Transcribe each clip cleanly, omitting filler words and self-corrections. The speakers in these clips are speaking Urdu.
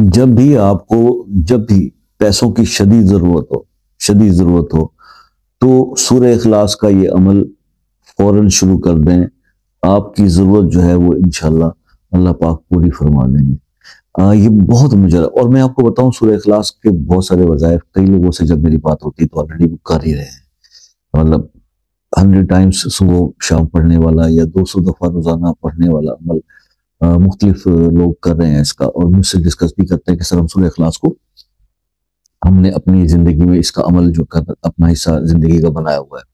جب بھی پیسوں کی شدید ضرورت ہو تو سورہ اخلاص کا یہ عمل فوراً شروع کر دیں. آپ کی ضرورت جو ہے وہ انشاءاللہ اللہ پاک پوری فرما دیں گے. یہ بہت مجرد. اور میں آپ کو بتاؤں سورہ اخلاص کے بہت سارے وظائف کئی لوگوں سے جب میری بات ہوتی ہے تو آلریڈی وہ کر ہی رہے ہیں. مطلب 100 ٹائمز صبح شام پڑھنے والا یا 200 دفعہ روزانہ پڑھنے والا عمل مختلف لوگ کر رہے ہیں اس کا، اور مجھ سے ڈسکس بھی کرتے ہیں کہ سر ہم سورہ اخلاص کو ہم نے اپنی زندگی میں اس کا عمل جو کر اپنا حصہ زندگی کا بنایا ہوا ہے.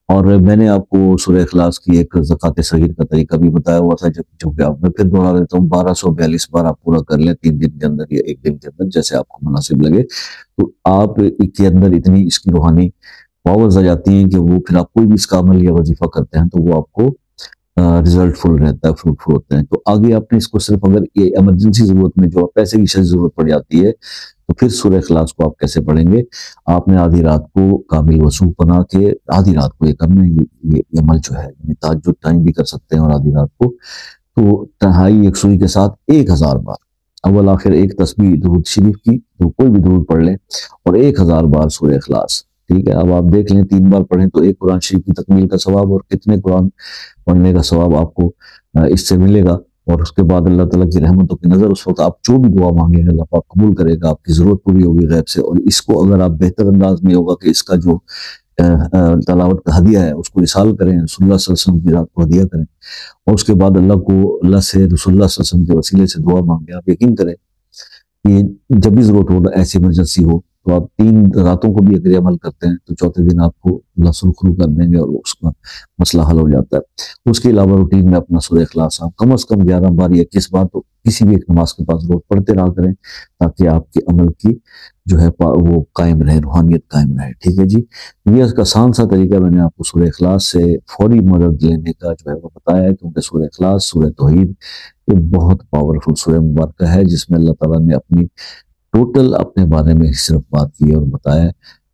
اور میں نے آپ کو سورہ اخلاص کی ایک زکوٰۃ صغیر کا طریقہ بھی بتایا ہوا تھا، جو کہ آپ میں پھر دوہرا دیتا ہوں. 1242 بار آپ پورا کر لیں 3 دن کے اندر یا 1 دن کے اندر، جیسے آپ کو مناسب لگے. تو آپ کے اندر اتنی اس کی روحانی پاورز آ جاتی ہیں کہ وہ پھر آپ کوئی بھی اس کا عمل یا وظیفہ کرتے ہیں تو وہ آپ کو رزلٹ فل رہتا ہے، فروٹفل ہوتے ہیں. تو آگے آپ نے اس کو صرف اگر یہ ایمرجنسی ضرورت میں جو پیسے کی شدید ضرورت پڑ جاتی ہے تو پھر سورہ اخلاص کو آپ کیسے پڑھیں گے؟ آپ نے آدھی رات کو کامل وضو بنا کے آدھی رات کو یہ کرنا ہے. یہ عمل جو ہے یعنی تہجد ٹائم بھی کر سکتے ہیں اور آدھی رات کو. تو تنہائی یکسوئی کے ساتھ 1000 بار اول آخر ایک تسبیح درود شریف کی، تو کوئی بھی درود پڑھ لیں، اور 1000 بار سورہ اخلاص. ٹھیک ہے، اب آپ دیکھ لیں 3 بار پڑھیں تو ایک قرآن شریف کی تکمیل کا ثواب اور کتنے قرآن پڑھنے کا ثواب آپ کو اس سے ملے گا. اور اس کے بعد اللہ تعالیٰ کی رحمتوں کی نظر اس وقت آپ جو بھی دعا مانگیں گے اللہ پاک قبول کرے گا، آپ کی ضرورت پوری ہوگی غیب سے. اور اس کو اگر آپ بہتر انداز میں ہوگا کہ اس کا جو تلاوت کا ہدیہ ہے اس کو اصال کریں، رسول اللہ صلی اللہ علیہ وسلم کی ذات کو ہدیہ کریں، اور اس کے بعد اللہ سے رسول اللہ صلی اللہ علیہ وسلم کے وسیلے سے دعا مانگیں. آپ یقین کریں کہ جب بھی ضرورت ہو، ایسی ایمرجنسی ہو، تو آپ 3 راتوں کو بھی اگر یہ عمل کرتے ہیں تو چوتھے دن آپ کو اللہ سرخرو کر دیں گے اور اس کا مسئلہ حل ہو جاتا ہے. اس کے علاوہ روٹین میں اپنا سورہ اخلاص آپ کم از کم 11 بار یا 21 بار تو کسی بھی ایک نماز کے پاس روز پڑھتے رہا کریں، تاکہ آپ کے عمل کی جو ہے وہ قائم رہے، روحانیت قائم رہے. ٹھیک ہے جی، یہ اس کا آسان سا طریقہ میں نے آپ کو سورہ اخلاص سے فوری مدد لینے کا جو ہے وہ بتایا ہے، کیونکہ سورہ اخلاص، سورہ توحید، یہ بہت پاورفل سورہ مبارکہ ہے جس میں اللہ تعالیٰ نے اپنی ٹوٹل اپنے بارے میں صرف بات کی اور بتایا ہے.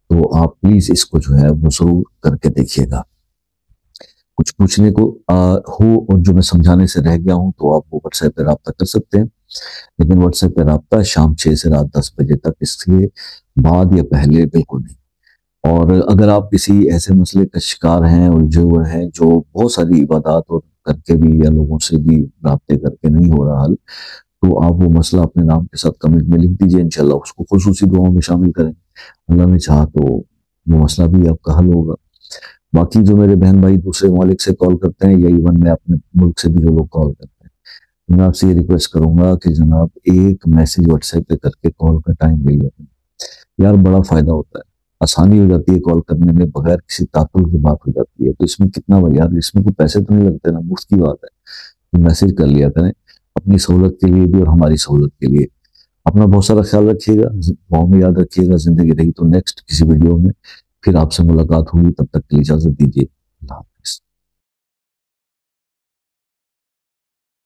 تو آپ پلیز اس کو جو ہے وہ ضرور کر کے دیکھیے گا. کچھ پوچھنے کو ہو اور جو میں سمجھانے سے رہ گیا ہوں تو آپ وہ واٹس ایپ پہ رابطہ کر سکتے ہیں، لیکن واٹس ایپ پہ رابطہ شام 6 سے رات 10 بجے تک، اس کے بعد یا پہلے بالکل نہیں. اور اگر آپ کسی ایسے مسئلے کا شکار ہیں، الجھے ہوئے ہیں، جو بہت ساری عبادات اور کر کے بھی یا لوگوں سے بھی رابطے کر کے نہیں ہو رہا حل، تو آپ وہ مسئلہ اپنے نام کے ساتھ کمنٹ میں لکھ دیجئے، انشاءاللہ اس کو خصوصی دعاؤں میں شامل کریں. اللہ نے چاہا تو وہ مسئلہ بھی آپ کا حل ہوگا. باقی جو میرے بہن بھائی دوسرے ممالک سے کال کرتے ہیں یا ایون میں اپنے ملک سے بھی جو لوگ کال کرتے ہیں، میں آپ سے یہ ریکویسٹ کروں گا کہ جناب ایک میسیج واٹس ایپ پہ کر کے کال کا ٹائم لے لیا کریں. یار بڑا فائدہ ہوتا ہے، آسانی ہو جاتی ہے کال کرنے میں، بغیر کسی تعطل کی بات ہو جاتی ہے. تو اس میں کتنا یار اس میں کوئی پیسے تو نہیں لگتے نا، مفت کی بات ہے. میسیج کر لیا کریں اپنی سہولت کے لیے بھی اور ہماری سہولت کے لیے. اپنا بہت سارا خیال رکھیے گا، دعاؤں میں یاد رکھیے گا. زندگی رہی تو نیکسٹ کسی ویڈیو میں پھر آپ سے ملاقات ہوگی، تب تک کے لیے اجازت دیجیے. اللہ